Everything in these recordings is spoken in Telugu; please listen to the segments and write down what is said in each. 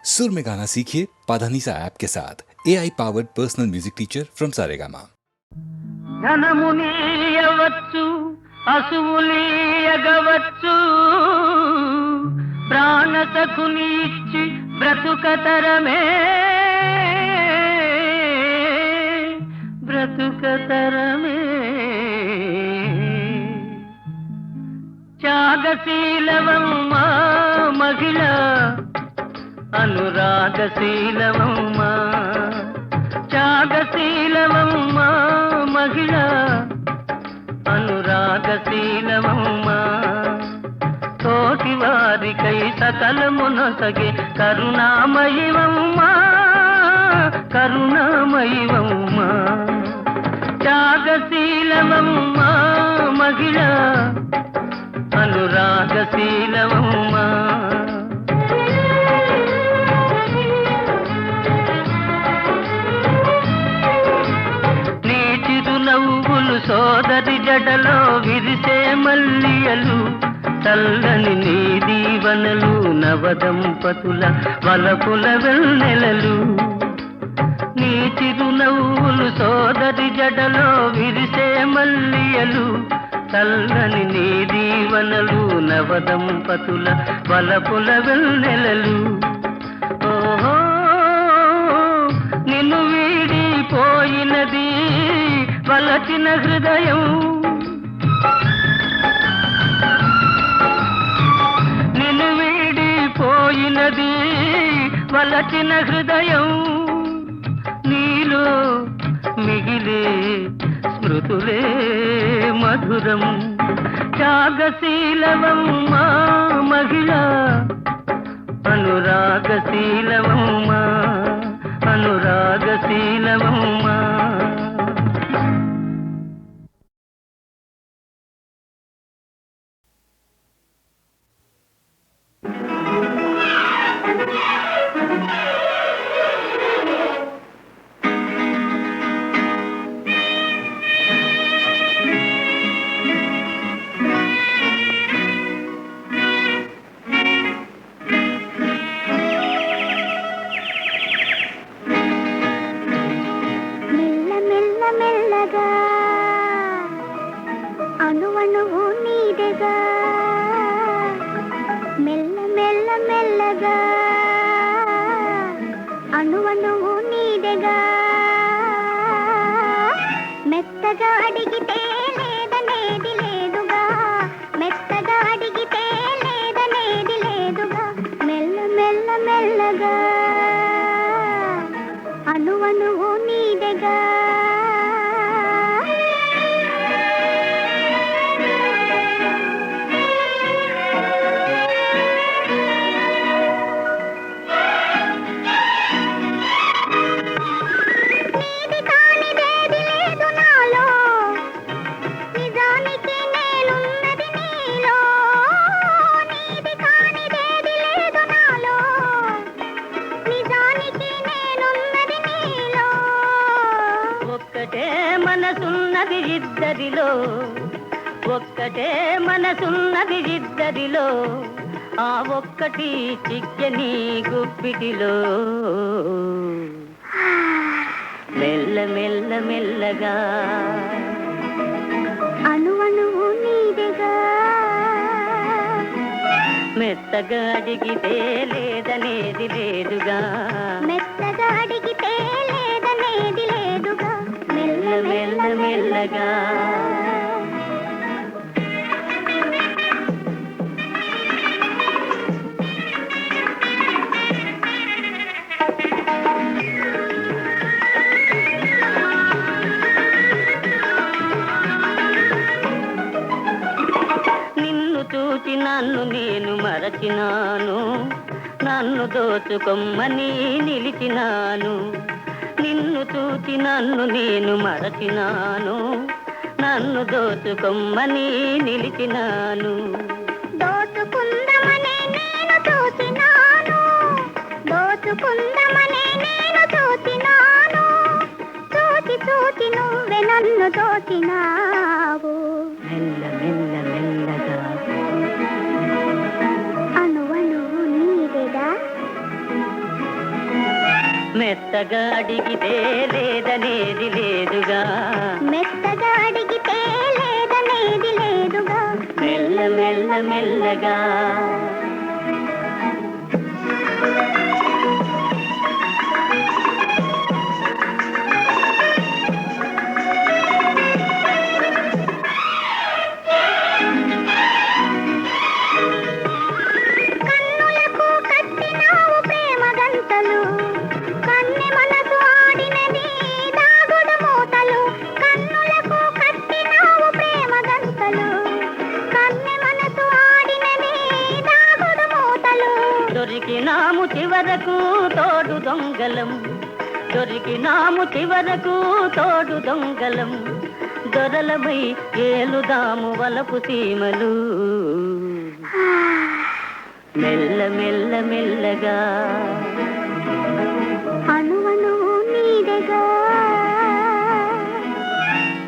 सुर में गाना सीखिए पाधानीसा ऐप के साथ AI powered personal music teacher from Saregama. ధనమునీయవచ్చు అసువులీయగవచ్చు ప్రాణసఖుని ఇచ్చి బ్రతుకతరమే బ్రతుకతరమే త్యాగశీలవమ్మా మహిళ అనురాగశీలవమ్మా త్యాగశీలవమ్మా మహిళ అనురాగశీలవమ్మా తోటి వారికై సకలమునొసగే కరుణామయివమ్మా కరుణామయివమ్మా త్యాగశీలవమ్మా మహిళ అనురాగశీలవమ్మా నవ్వులు సోదరి జడలో విరిసే మల్లియలు చల్లని నీ దీవనలు నవదంపతుల వలపుల వెన్నెలలు నీ చిరునవ్వులు సోదరి జడలో విరిసే మల్లియలు చల్లని నీ దీవనలు నవదంపతుల వలపుల వెన్నెలలు ఓహో నిన్ను వీడిపోయినది వలచిన హృదయం నిన్ను వీడిపోయినది వలచిన హృదయం నీలో మిగిలే స్మృతులే మధురం త్యాగశీలవమ్మా మహిళ అనురాగశీలవమ్మా అనురాగశీలవమ్మా ఒక్కటే మనసున్నది ఇద్దరిలో ఆ ఒక్కటి చిక్కని గుప్పిటిలో మెల్ల మెల్ల మెల్లగా అణువణువు నీడగా మెత్తగా అడిగితే లేదనేది లేదుగా మెత్తగా అడిగితే లేదనేది లేదుగా మెల్ల మెల్ల మెల్లగా నన్ను నేను మరచినాను నన్ను దోచుకొమ్మని నిలిచినాను నిన్ను చూచి నన్ను నేను మరచినాను నన్ను దోచుకొమ్మని నిలిచినాను దోచుకుందమనే నేను చూచినాను దోచుకుందమనే నేను చూచినాను చూచి చూచి నువ్వే నన్ను దోచినావు మెల్ల మెల్ల మెల్లగా మెత్తగా అడిగితే లేదనేది లేదుగా, మెత్తగా అడిగితే లేదనేది లేదుగా, మెల్ల మెల్ల మెల్లగా. కన్నులకు కట్టినావు ప్రేమ గంతలు, కన్నె మనసు ఆడినది దాగుడు మూతలు. కన్నులకు కట్టినావు ప్రేమ గంతలు, కన్నె మనసు ఆడినది దాగుడు మూతలు. దొరికినాము చివరకు తోడు దొంగలం, దొరికినాము చివరకు తోడు దొంగలం. దొరలమై ఏలుదాము వలపు సీమలు, మెల్ల మెల్ల మెల్లగా. అణువణువు నీదెగా,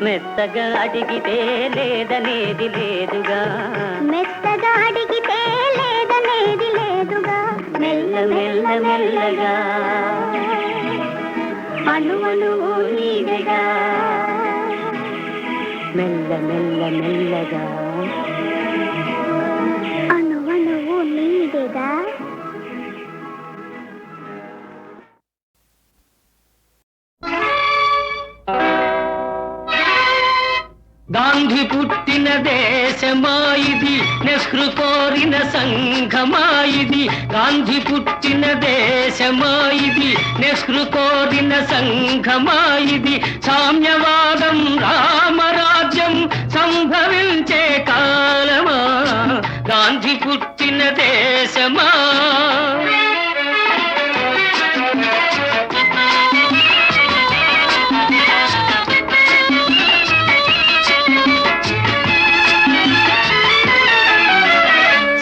మెత్తగా అడిగితే లేదనేది లేదుగా, మెత్తగా అడిగితే లేదనేది లేదుగా, మెల్ల మెల్ల మెల్లగా. అణువణువు నీదెగా, మెల్ల మెల్ల మెల్లగా. అణువణువు నీదెగా. గాంధీ పుట్టిన దేశమా ఇది, నెహ్రూ కోరిన సంఘమా ఇది. గాంధీ పుట్టిన దేశమా ఇది, నెహ్రూ కోరిన సంఘమా ఇది. సామ్యవాదం రామరాజ్యం సంభవించే కాలమా, గాంధీ పుట్టిన దేశమా.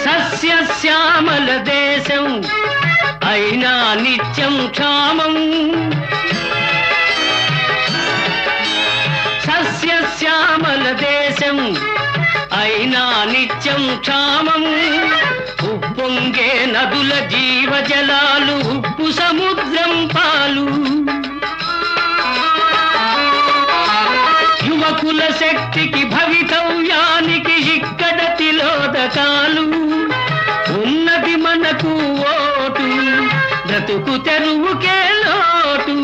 సస్యశ్యామల దేశం అయినా నిత్యం క్షామం, సస్యశ్యామల దేశం అయినా నిత్యం క్షామం. ఉప్పొంగే నదుల జీవజలాలు ఉప్పు సముద్రం పాలు. యువకుల శక్తికి భవితవ్యానికి ఇక్కడ తిలోదకాలు. ఉన్నది మనకు ఓటు, బ్రతుకు తెరువుకే లోటు.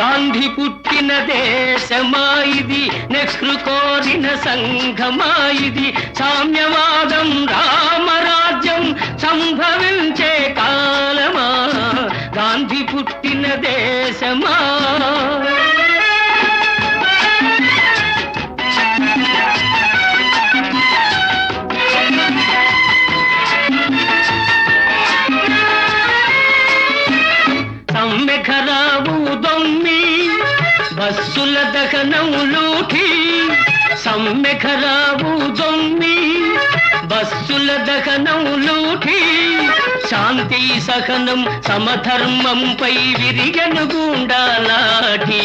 గాంధీ పుట్టిన దేశమా ఇది, నెహ్రూ కోరిన సంఘమా ఇది. సామ్యవాదం రామరాజ్యం సంభవించే కాలమా, గాంధీ పుట్టిన దేశమా. సమ్మెఖరావు దొమ్మి బస్సుల దహనం లూఠి, సమ్మెఖరావు దొమ్మి బస్సుల దహనం లూఠి. శాంతి సహనం సమధర్మంపై విరిగను గుండాలాఠి.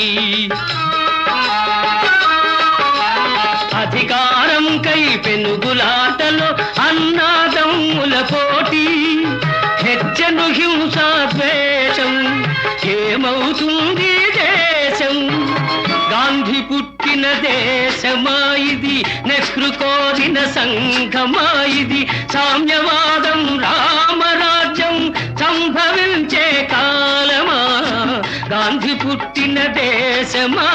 అధికారం కై పెనుగులాటలో అన్నాదమ్ముల పోటీ. హెచ్చను హింసాద్వేషం, ఏమవుతుంది దేశం. గాంధీ పుట్టిన దేశమా ఇది, నెహ్రూ కోరిన సంఘమా ఇది. సామ్యవాదం రామరాజ్యం సంభవించే కాలమా, గాంధీ పుట్టిన దేశమా.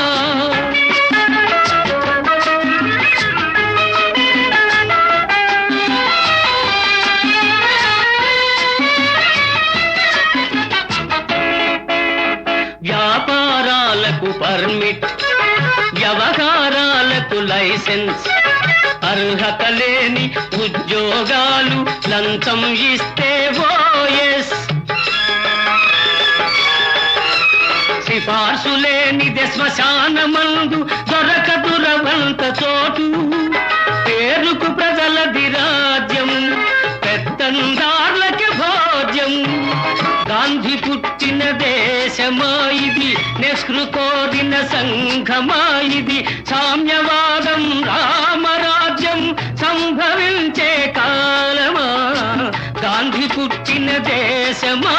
వ్యాపారాలకు పర్మిట్, వ్యవహారాలకు లైసెన్స్. అర్హత లేని ఉద్యోగాలు లంచం ఇస్తే ఓఎస్. సిఫార్సు లేనిదే శ్మశానమందు దొరకదు రవంత చోటు. పేరుకు ప్రజలది రాజ్యం, పెత్తందార్లకి భోజ్యం. గాంధీ పుట్టిన దేశమా ఇది, నెహ్రూ కోరిన సంఘమా ఇది. సామ్యవాదం రామరాజ్యం సంభవించే కాలమా, గాంధీ పుట్టిన దేశమా.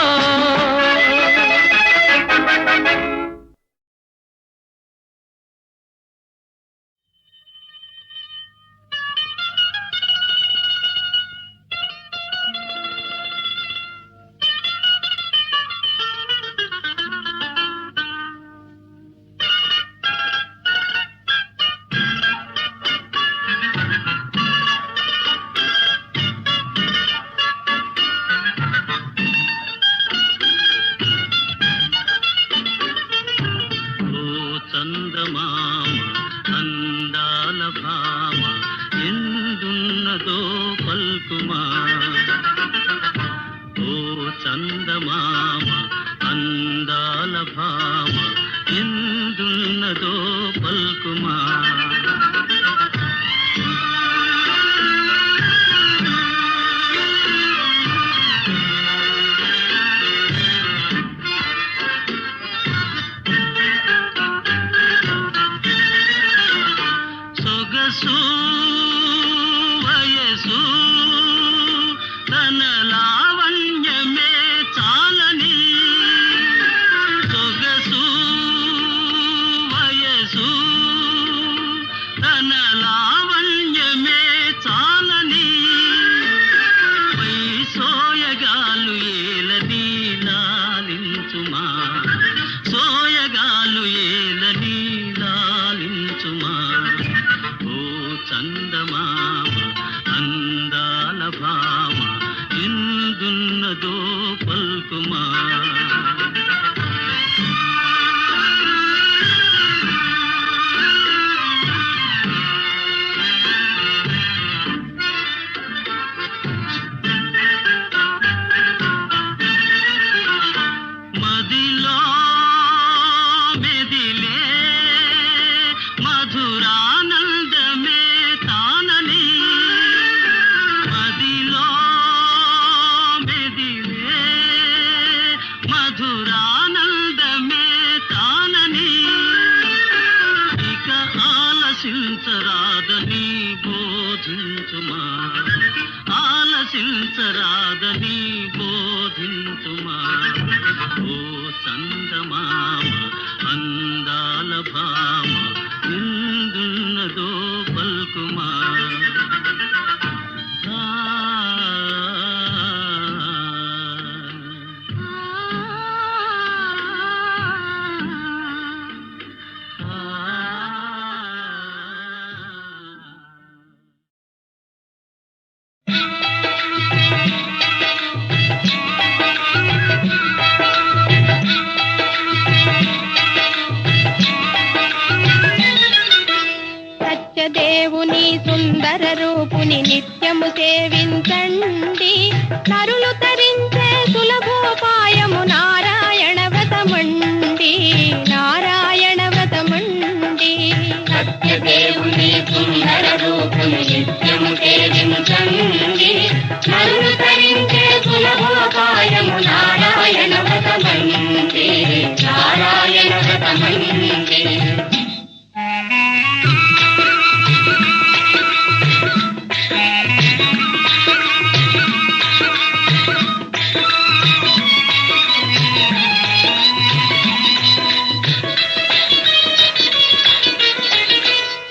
భామ అందాల భామ ఎందున్నదో పల్కుమా. సొగసు వయసు తన లావణ్యమే చాలని, సొగసు వయసు తన లావణ్యమే చాలని, పై సోయగాలు ఏలని లాలించుమా, సోయగాలు ఏలని లాలించుమా. ఓ చందమామ అందాల భామ ఎందున్నదో పల్కుమా. మదిలో మెదిలే మధురానందమే తానని, మదిలో మెదిలే మధురానందమే తానని, ఇక ఆలసించరాదని బోధించుమా, ఆలసించరాదని బోధించుమా. ఓ చందమామ అందాల భామ ఎందున్నదో పల్కుమా. సత్యదేవుని సుందర రూపుని నిత్యము సేవించండి, నరులు తరించే సులభోపాయము నారాయణ వ్రతమండి, నారాయణ వ్రతమండి. సత్యదేవుని సుందర రూపుని నిత్యము సేవించండి, నరులు తరించే సులభోపాయము నారాయణ వ్రతమండి, నారాయణ వ్రతమండి.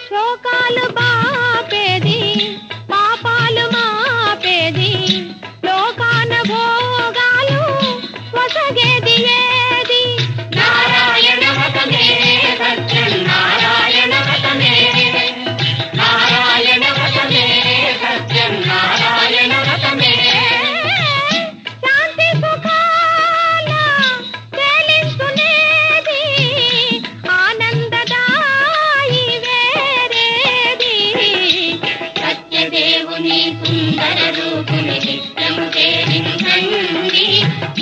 శోకాలు బాపేది పాపాలు మాపేది, లోకాన భోగాలు వసగేది ఏది, నారాయణ వ్రతమే సత్యం, నారాయణ వ్రతమే, నారాయణ వ్రతమే సత్యం, నారాయణ వ్రతమే. శాంతి సుఖాల తేలించునేది, ఆనందదాయి వేరేది. సత్యదేవుని సుందర రూపుని నిత్యము సేవించండి,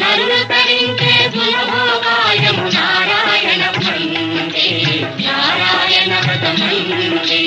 నరులు తరించే సులభోపాయము నారాయణ వ్రతమండి, నారాయణ వ్రతమండి.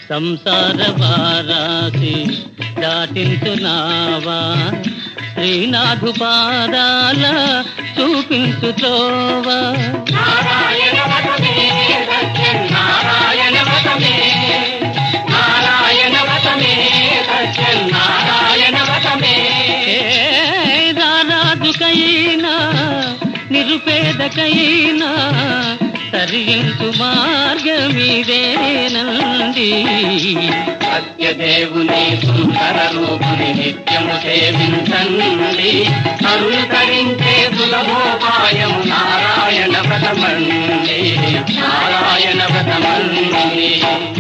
సంసార వారాసి దాటించునావా, శ్రీనాథు పాదాల చూపించు త్రోవా. నారాయణ వ్రతమే సత్యం, నారాయణ వ్రతమే, నారాయణ వ్రతమే సత్యం, నారాయణ వ్రతమే. రారాజుకైనా నిరుపేదకైనా తరించు మార్గమిదేనండి. సత్యదేవుని సుందర రూపుని నిత్యము సేవించండి. కరుణ తరించే సులభోపాయము నారాయణ వ్రతమండి. నారాయణ వ్రతమండి.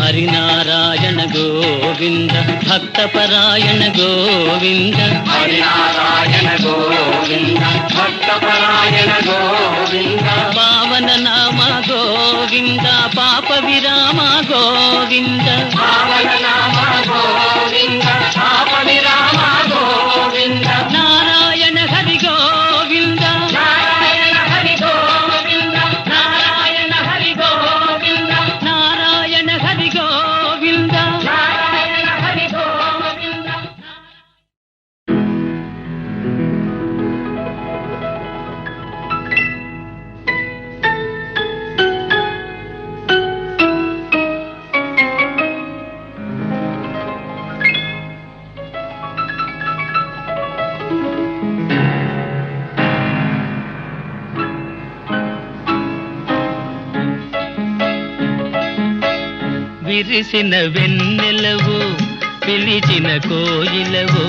హరినారాయణ గోవింద భక్తపరాయణ గోవింద. హరినారాయణ గోవింద భక్తపరాయణ గోవింద. పావన నామ గోవింద పాప విరామ గోవింద. పావన నామ గోవింద పాప విరామ గోవింద. నారాయణ హరి గోవింద. నారాయణ హరి గోవింద. నారాయణ హరి గోవింద. నారాయణ హరి గోవింద. నారాయణ హరి గోవింద. విరిసిన వెన్నెలవో పిలిచిన కోయిలవో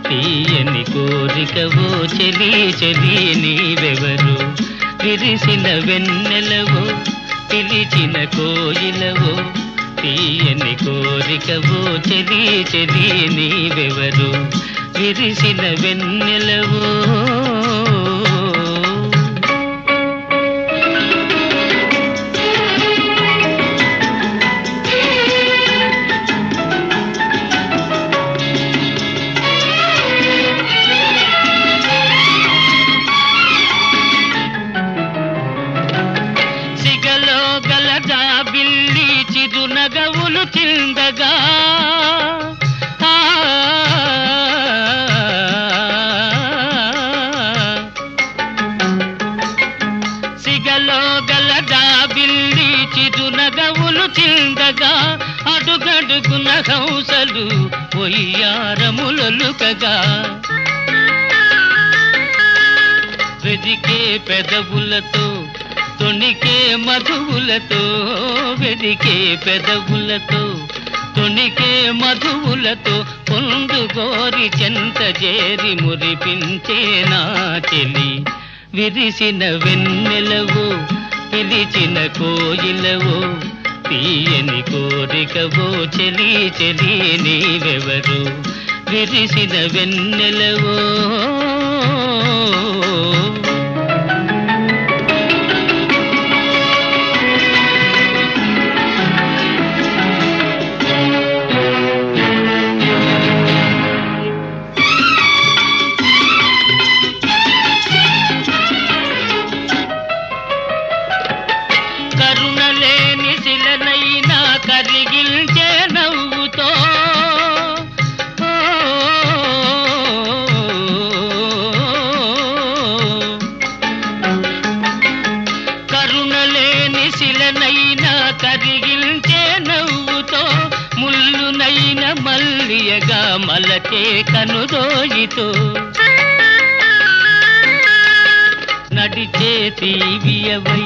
తీయని కోరికవో చెలి చెలి నీవెవరు. విరిసిన వెన్నెలవో పిలిచిన కోయిలవో తీయని కోరికవో చెలి చెలి నీవెవరు. విరిసిన వెన్నెలవో చిరునగవులు చిందగా సిగలో గల జాబిల్లి చిరునగవులు చిందగా అడుగడుగున హంసలు ఒయ్యారములొలుకగా వెదికే పెదవులతో తొణికే మధువులతో వెదికే పెదవులతో తొణికే మధువులతో పొందు గోరి చెంత చేరి మురిపించే నా చెలి. విరిసిన వెన్నెలవో పిలిచిన కోయిలవో తీయని కోరికవో చెలి చెలి నీవెవరు. విరిసిన వెన్నెలవో కరుణలేని శిలనైనా కరిగిల్చే నవ్వుతో కరుణలేని శిలనైనా కరిగిల్చే నవ్వుతో ముల్లునైన మల్లియగా మలచే కనుదోయితో నడిచే తీవియవై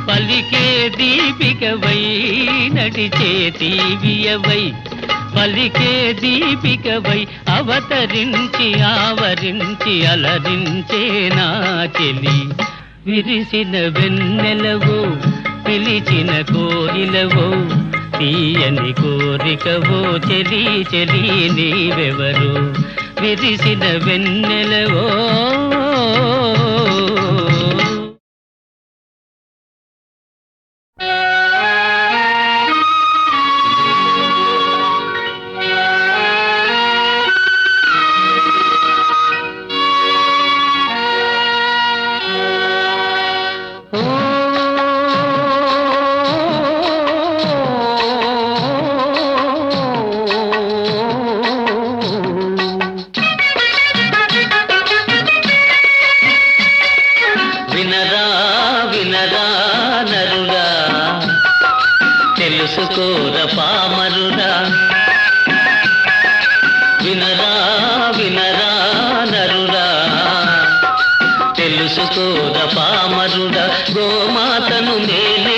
పలికే దీపికవై నడిచే తీవియవై పలికే దీపికవై అవతరించి ఆవరించి అలరించే నా చెలి. విరిసిన వెన్నెలవో పిలిచిన కోయిలవో తీయని కోరికవో చెలి చెలి నీవెవరు. విరిసిన వెన్నెలవో తెలుసుకోర పామరుడా. వినరా వినరా నరుడా తెలుసుకోర పామరుడా. గోమాతను నేనే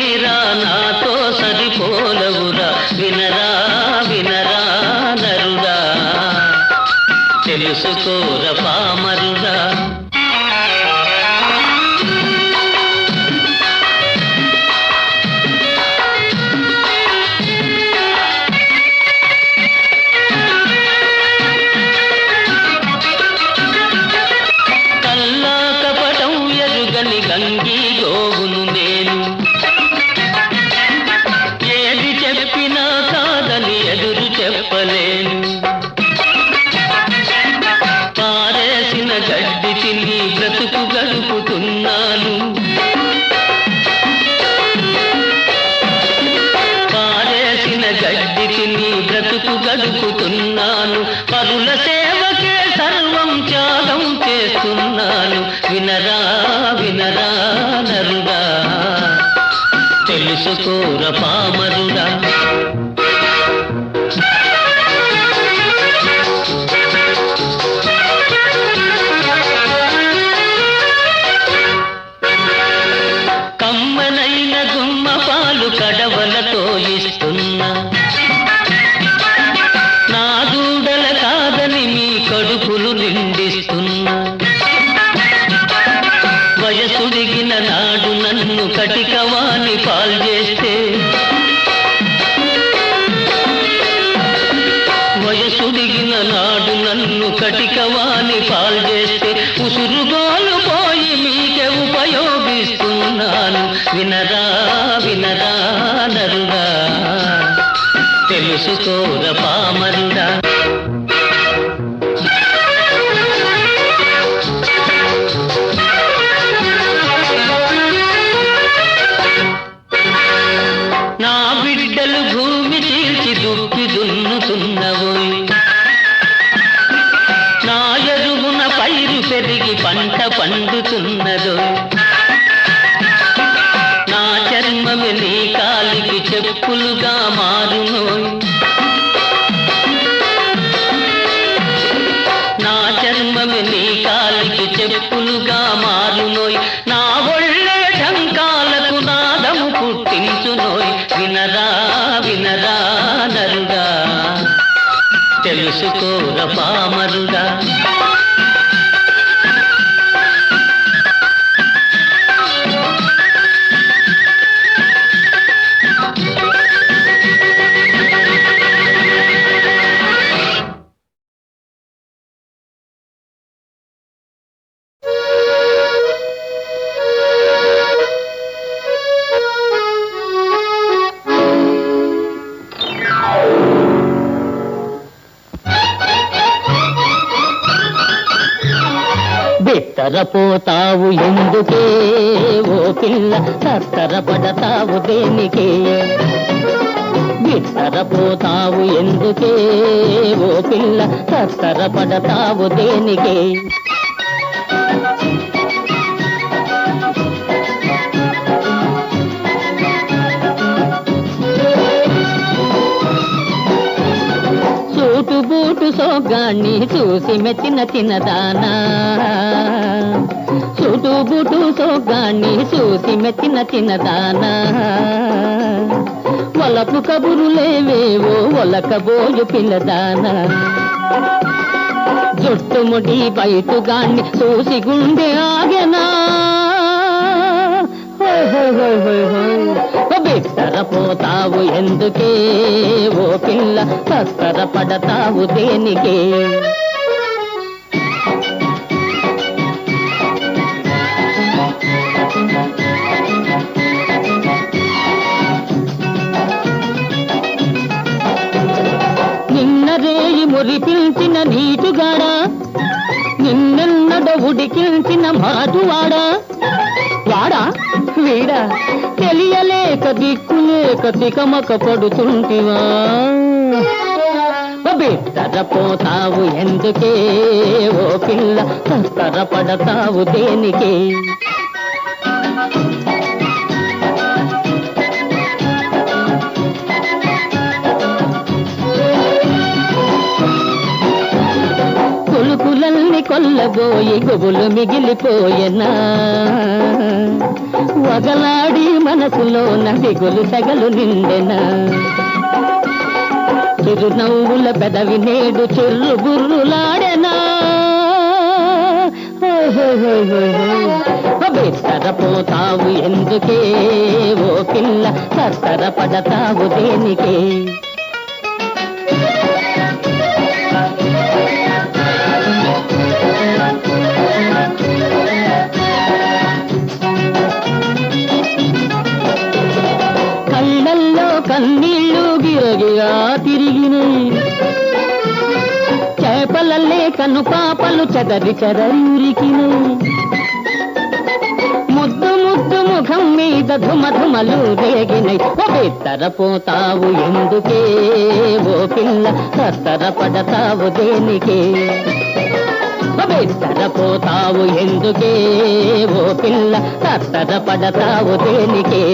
తెలుసుకోర పామరుడా. గంగి గోవును నేను ఏది చెప్పినా కాదని ఎదురు చెప్పలేను. పారేసిన గడ్డి తిని బ్రతుకు గడుపుతున్నాను. పారేసిన గడ్డి తిని బ్రతుకు గడుపుతున్నాను. పరుల సేవకే సర్వం త్యాగం చేస్తున్నాను. వినరా వినరా నరుడా, తెలుసుకోర పామరుడా. కమ్మనైన గుమ్మ పాలు కడవలతో ఇస్తున్నా. నా దూడల కాదని మీ కడుపులు నిండిస్తున్నా. వయసుడిగిన నాడు నన్ను కటికవాణి పాల్చేస్తే, వయసుడిగిన నాడు నన్ను కటికవాణి పాల్చేస్తే ఉసురుగోలు పోయి మీకే ఉపయోగిస్తున్నాను. వినరా వినరా నరుడా, తెలుసుకోర పామరుడా. నా బిడ్డలు భూమి చీల్చి దుక్కి దున్నుతున్నవోయ్. నా ఎరువున పైరు పెరిగి పంట పండుతున్నదో. నా చర్మమే నీ కాలికి చెప్పులుగా మారునోయ్. నా చర్మమే నీ కాలికి చెప్పులుగా మారునోయ్. నా ఒళ్ళే ఢంకాలకు నాదము పుట్టించునోయ్. వినరా వినరా నరుడా, తెలుసుకోర పామరుడా. బిత్తరపోతావు ఎందుకే ఓ పిల్ల, తత్తరపడతావు దేనికే? బిత్తరపోతావు ఎందుకే ఓ పిల్ల, తత్తరపడతావు దేనికే? సూటుబూటు సోగాన్ని చూసి మెచ్చిన తినదానా. సూటుబూటు సోగాన్ని చూసి మెచ్చిన తినదానా. వలపు కబురులేవేవో ఒలకబోయు పిల్లదానా. జుట్టుముడి బయటుగాన్ని చూసి గుండె ఆగెనా. బిత్తరపోతావు ఎందుకే ఓ పిల్ల, తత్తరపడతావు దేనికే? నిన్న రేయి మురిపిల్చిన నీటుగాడా, నిన్నెన్నడ ఉడికిల్చిన మాధువాడా. వాడా వీడా తెలియలేక దిక్కులేక తికమక పడుతుంటివా. బిత్తరపోతావు ఎందుకే ఓ పిల్ల, తత్తరపడతావు దేనికే? కొలుకులల్ని కొల్లబోయి గుబులు మిగిలిపోయెనా. వగలాడి మనసులో దిగులు తెగలు నిండెనా. చిరునవ్వుల పెదవి నేడు చెర్రు బుర్రులాడెనా బిత్తరపోతావు ఎందుకే ఓ పిల్ల తత్తరపడతావు దేనికే కళ్ళల్లో కన్నీళ్ళు గిరగిరా తిరిగినాయి చేపలల్లే కను పాపలు చెదరి చెదరికినాయి ముద్దు ముద్దు ముఖం మీద ధుమధుమలు రేగినాయి బిత్తరపోతావు ఎందుకే ఓ పిల్ల తత్తరపడతావు దేనికే బిత్తరపోతావు ఎందుకే ఓ పిల్ల తత్తరపడతావు దేనికే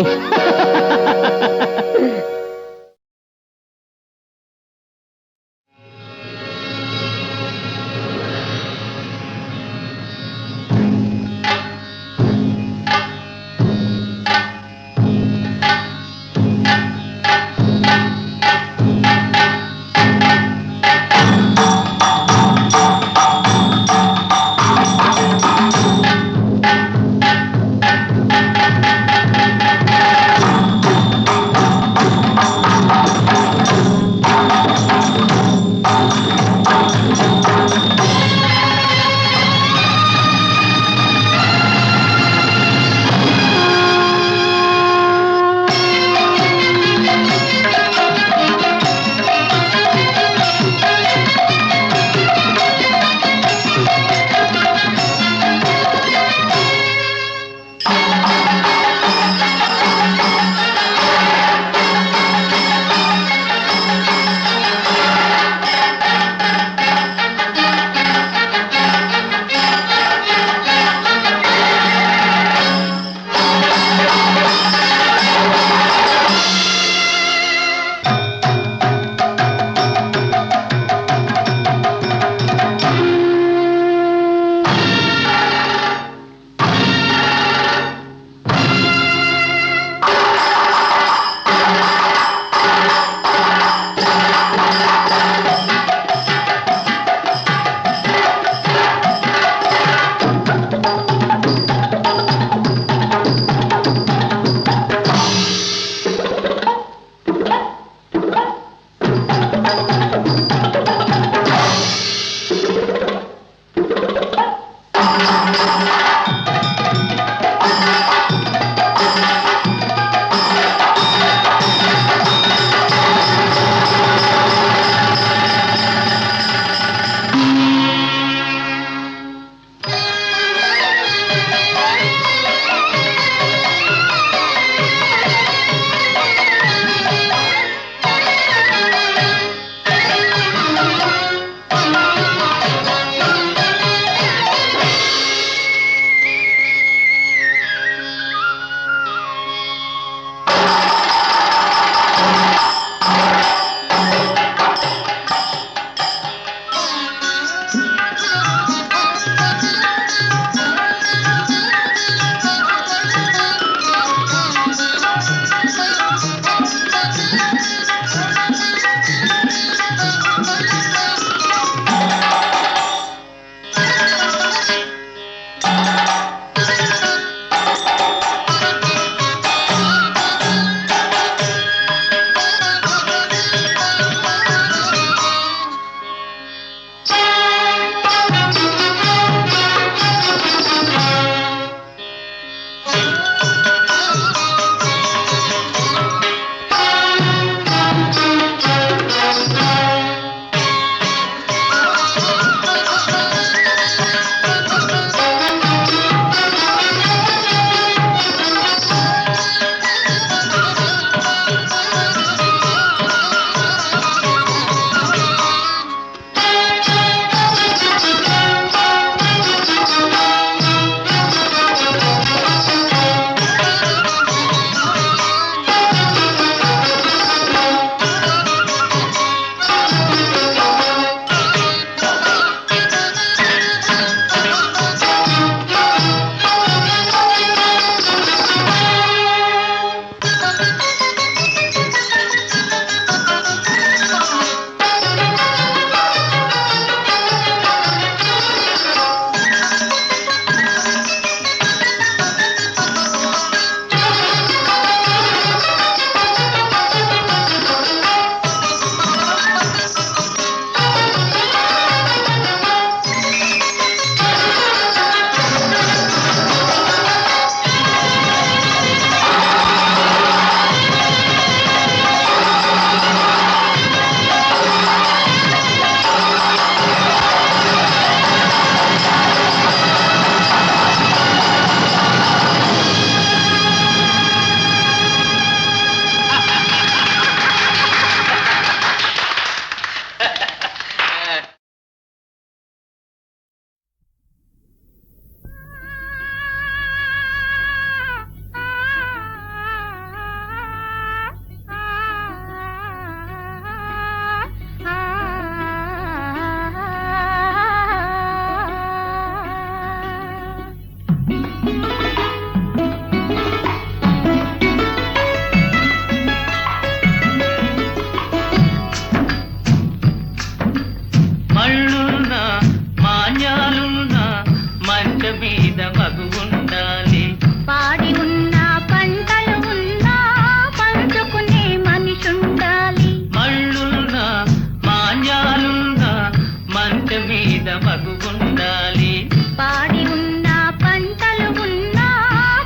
మగువుండాలి. పాడి ఉన్న పంటలు ఉన్నా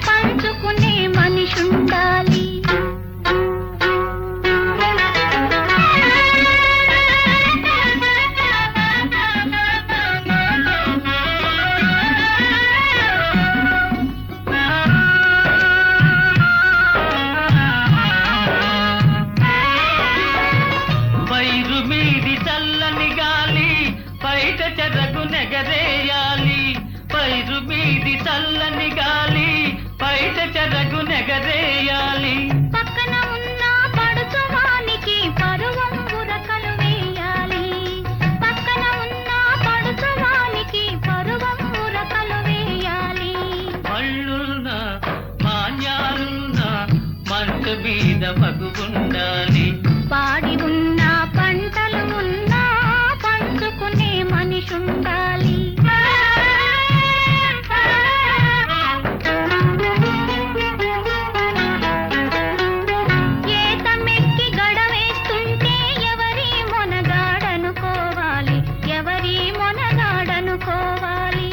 పంచుకునే మనిషుండాలి. పైరు మీది చల్లని గాలి బయట చెరకు నెగరేయాలి. పైరు మీది చల్లని గాలి బయట చెరకు నెగరేయాలి. పక్కన ఉన్న పడుచువానికి పరువం ఉరకలు వేయాలి. పక్కన ఉన్న పడుచువానికి పరువం ఉరకలు వేయాలి. మళ్ళున్న మాన్యాలున్న మంట మీద మగువుండాలి. పాడి ఉన్న పంటలు ఉన్నా పంచుకునే మనిషుండాలి. ఏతమెక్కి గడవేస్తుంటే ఎవరి మొనగాడనుకోవాలి. ఎవరి మొనగాడనుకోవాలి.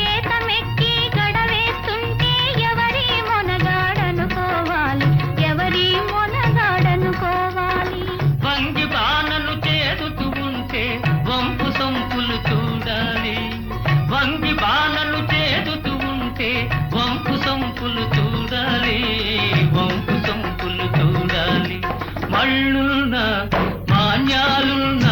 ఏతమెక్కి గడవేస్తుంటే ఎవరి మొనగాడనుకోవాలి. ఎవరి మొనగాడనుకోవాలి. వంగి బాణను చేదుతూ ఉంటే వంపు సొంపులు చూడాలి. వంగి బాణను చేదుతూ ఉంటే వంపు సొంపులు చూడాలి. వంపు సొంపులు చూడాలి. మళ్ళున్న మాన్యాలున్న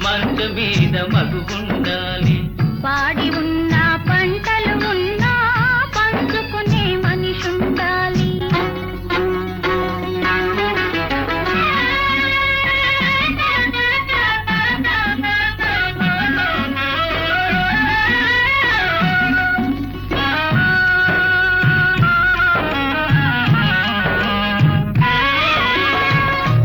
మంచ మీద మగువుండాలి. పాడి ఉన్న పంటలు ఉన్నా పంచుకునే మనిషుండాలి.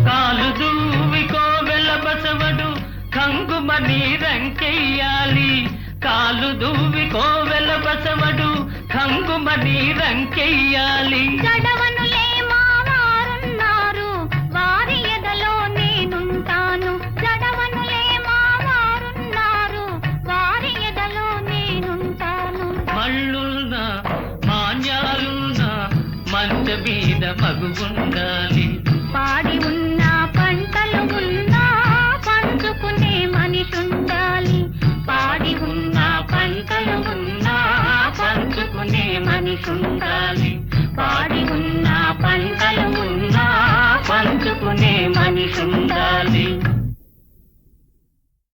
కాలు దూవికో వెలబసవడు కంగుమని రంకెయ్యాలి. కాలు దూవికో వెలబసవడు కంగుమని రంకెయ్యాలి. జడవనులే మా వారున్నారు వారి ఎదలో నేనుంటాను. జడవనులే మా వారున్నారు వారి ఎదలో నేనుంటాను. మళ్ళున్న మాన్యాలున్న మంచ మీద మగువుండాలి. పాడి ఉన్న పంటలు ఉన్నా పంచుకునే మనిషుండాలి. పాడి ఉన్న పంటలు ఉన్నా పంచుకునే మనిషుండాలి. పాడి ఉన్న పంటలు ఉన్నా పంచుకునే మనిషుండాలి.